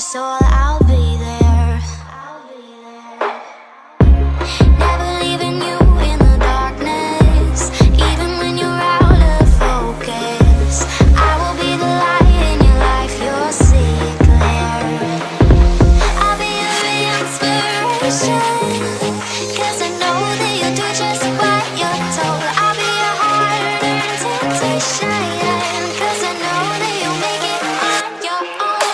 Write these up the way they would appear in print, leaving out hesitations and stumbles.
soul, I'll be there. Never leaving you in the darkness, even when you're out of focus. I will be the light in your life, you'll see it clear. I'll be your inspiration, 'cause I know that you'll do just what you're told. I'll be your heart and temptation, 'cause I know that you'll make it on your own.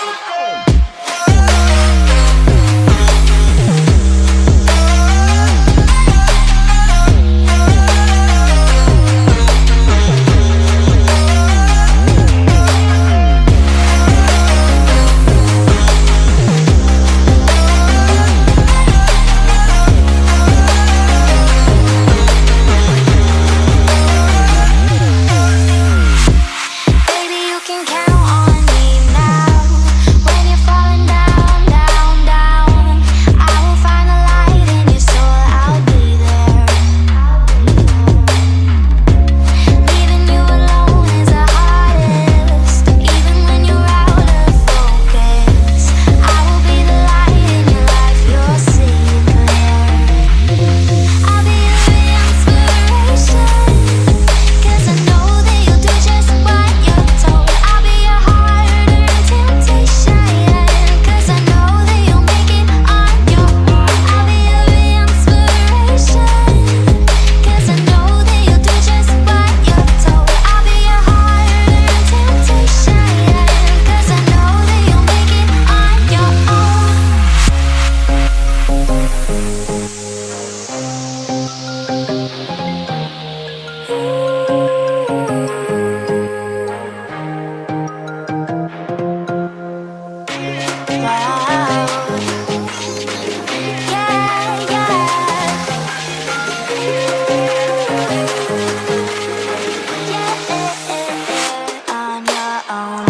Baby, you can count on me now. When you're falling down, down, down, I will find the light in your soul, I'll be there. Leaving you alone is the hardest, even when you're out of focus. I will be the light in your life, you'll see it clear. I'll be your inspiration, 'cause I know that you'll do just what you're told. I'll be your heart and temptation, 'cause I know that you'll make it on your own. I'll be your inspiration, 'cause I know that you'll do just what you're told. I'll be your heart and temptation, 'cause I know that you'll make it on your own. Wow. Yeah, yeah. On your own.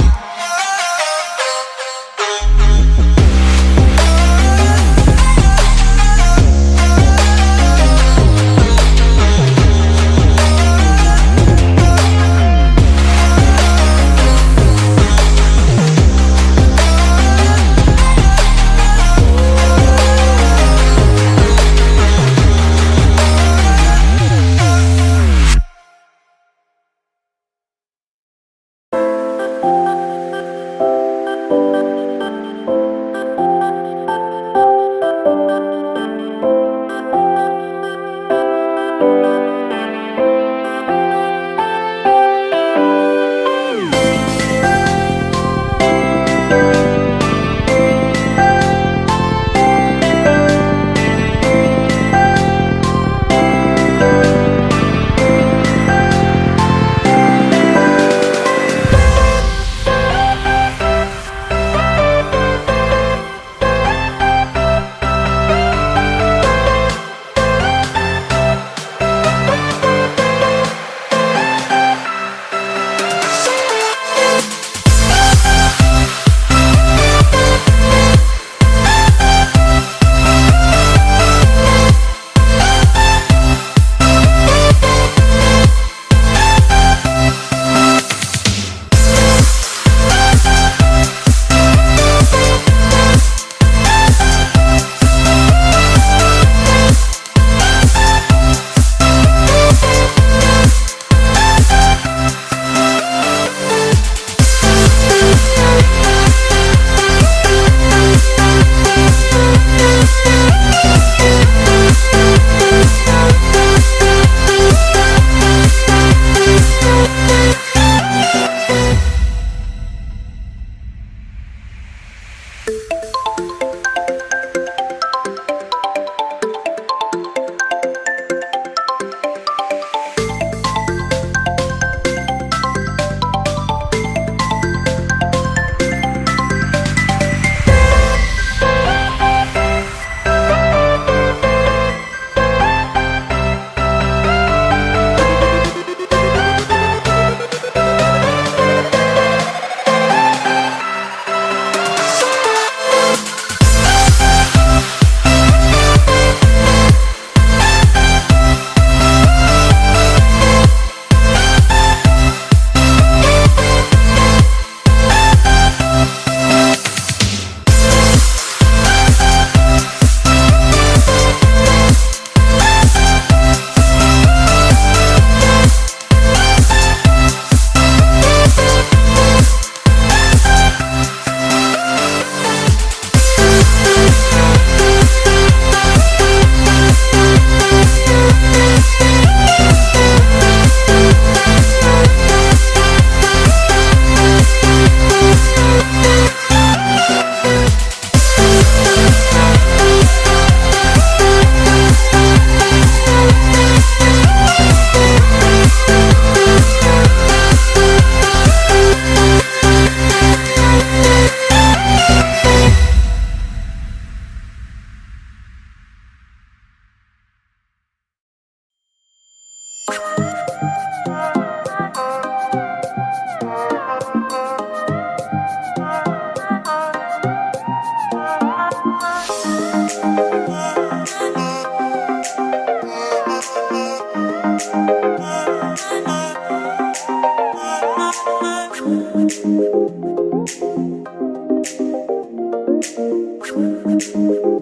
you.